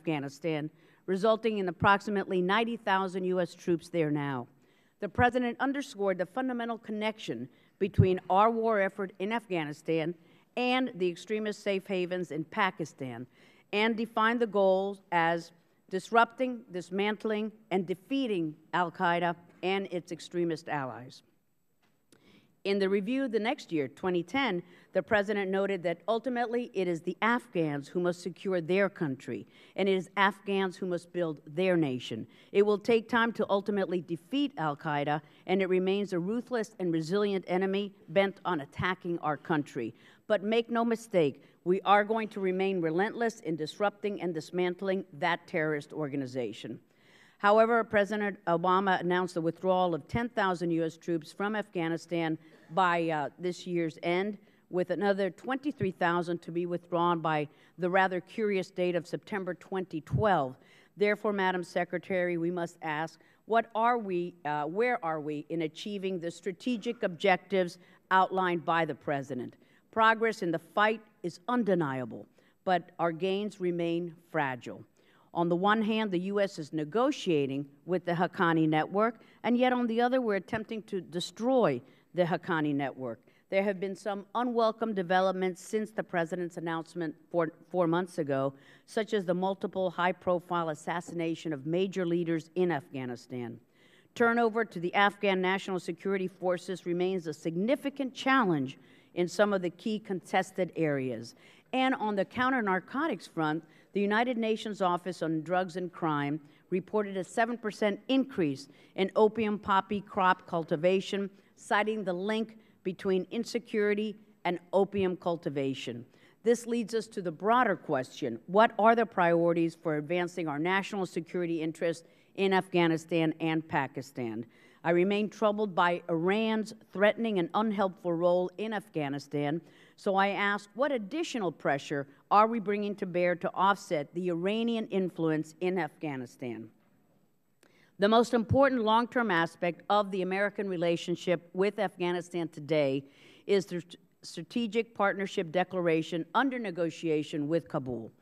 Afghanistan, resulting in approximately 90,000 U.S. troops there now. The President underscored the fundamental connection between our war effort in Afghanistan and the extremist safe havens in Pakistan, and defined the goals as disrupting, dismantling, and defeating al-Qaeda and its extremist allies. In the review the next year, 2010, the President noted that ultimately it is the Afghans who must secure their country, and it is Afghans who must build their nation. It will take time to ultimately defeat al-Qaeda, and it remains a ruthless and resilient enemy bent on attacking our country. But make no mistake, we are going to remain relentless in disrupting and dismantling that terrorist organization. However, President Obama announced the withdrawal of 10,000 U.S. troops from Afghanistan by this year's end, with another 23,000 to be withdrawn by the rather curious date of September 2012. Therefore, Madam Secretary, we must ask, where are we in achieving the strategic objectives outlined by the President? Progress in the fight is undeniable, but our gains remain fragile. On the one hand, the U.S. is negotiating with the Haqqani network, and yet on the other, we're attempting to destroy the Haqqani network. There have been some unwelcome developments since the President's announcement 4 months ago, such as the multiple high-profile assassination of major leaders in Afghanistan. Turnover to the Afghan National Security Forces remains a significant challenge in some of the key contested areas. And on the counter-narcotics front, the United Nations Office on Drugs and Crime reported a 7% increase in opium poppy crop cultivation, citing the link between insecurity and opium cultivation. This leads us to the broader question: what are the priorities for advancing our national security interests in Afghanistan and Pakistan? I remain troubled by Iran's threatening and unhelpful role in Afghanistan, so I ask, what additional pressure are we bringing to bear to offset the Iranian influence in Afghanistan? The most important long-term aspect of the American relationship with Afghanistan today is the Strategic Partnership Declaration under negotiation with Kabul.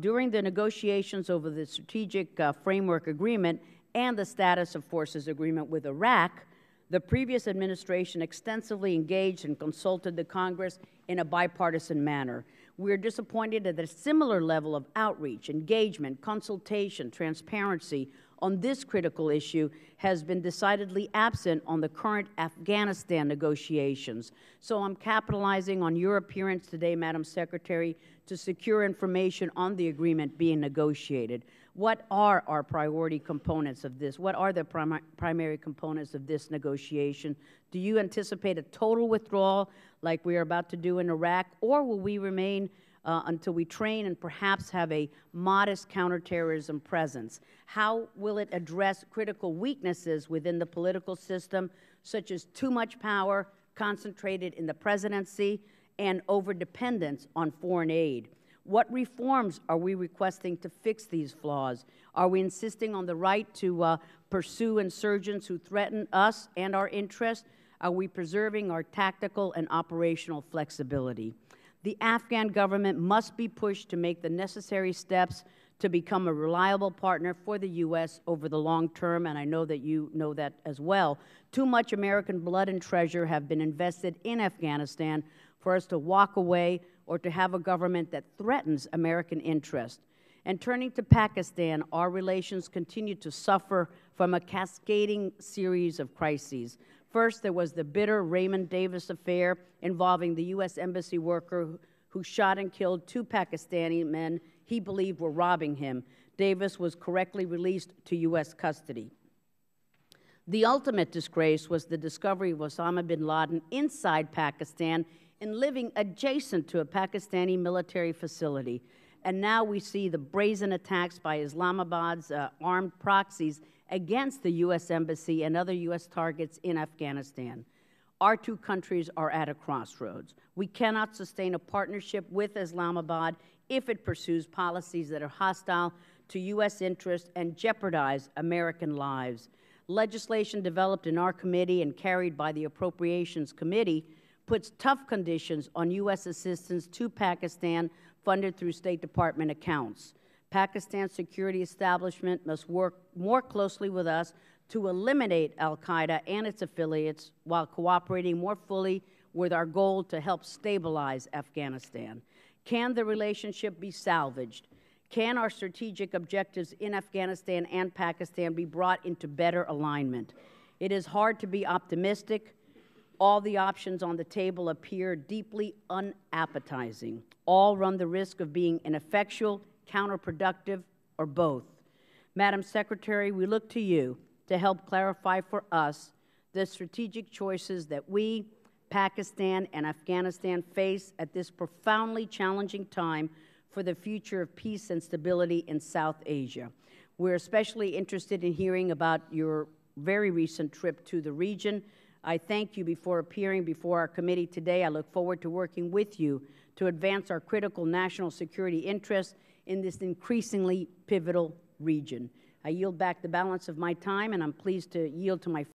During the negotiations over the Strategic Framework Agreement and the Status of Forces Agreement with Iraq, the previous administration extensively engaged and consulted the Congress in a bipartisan manner. We are disappointed that a similar level of outreach, engagement, consultation, transparency on this critical issue has been decidedly absent on the current Afghanistan negotiations. So I'm capitalizing on your appearance today, Madam Secretary, to secure information on the agreement being negotiated. What are our priority components of this? What are the primary components of this negotiation? Do you anticipate a total withdrawal like we are about to do in Iraq, or will we remain until we train and perhaps have a modest counterterrorism presence? How will it address critical weaknesses within the political system, such as too much power concentrated in the presidency and overdependence on foreign aid? What reforms are we requesting to fix these flaws? Are we insisting on the right to pursue insurgents who threaten us and our interests? Are we preserving our tactical and operational flexibility? The Afghan government must be pushed to make the necessary steps to become a reliable partner for the U.S. over the long term, and I know that you know that as well. Too much American blood and treasure have been invested in Afghanistan for us to walk away or to have a government that threatens American interest. And turning to Pakistan, our relations continue to suffer from a cascading series of crises. First, there was the bitter Raymond Davis affair involving the U.S. Embassy worker who shot and killed 2 Pakistani men he believed were robbing him. Davis was correctly released to U.S. custody. The ultimate disgrace was the discovery of Osama bin Laden inside Pakistan and living adjacent to a Pakistani military facility. And now we see the brazen attacks by Islamabad's armed proxies against the U.S. Embassy and other U.S. targets in Afghanistan. Our two countries are at a crossroads. We cannot sustain a partnership with Islamabad if it pursues policies that are hostile to U.S. interests and jeopardize American lives. Legislation developed in our committee and carried by the Appropriations Committee puts tough conditions on U.S. assistance to Pakistan funded through State Department accounts. Pakistan's security establishment must work more closely with us to eliminate al-Qaeda and its affiliates while cooperating more fully with our goal to help stabilize Afghanistan. Can the relationship be salvaged? Can our strategic objectives in Afghanistan and Pakistan be brought into better alignment? It is hard to be optimistic. All the options on the table appear deeply unappetizing. All run the risk of being ineffectual, counterproductive, or both. Madam Secretary, we look to you to help clarify for us the strategic choices that we, Pakistan, and Afghanistan face at this profoundly challenging time for the future of peace and stability in South Asia. We're especially interested in hearing about your very recent trip to the region. I thank you before appearing before our committee today. I look forward to working with you to advance our critical national security interests in this increasingly pivotal region. I yield back the balance of my time, and I'm pleased to yield to my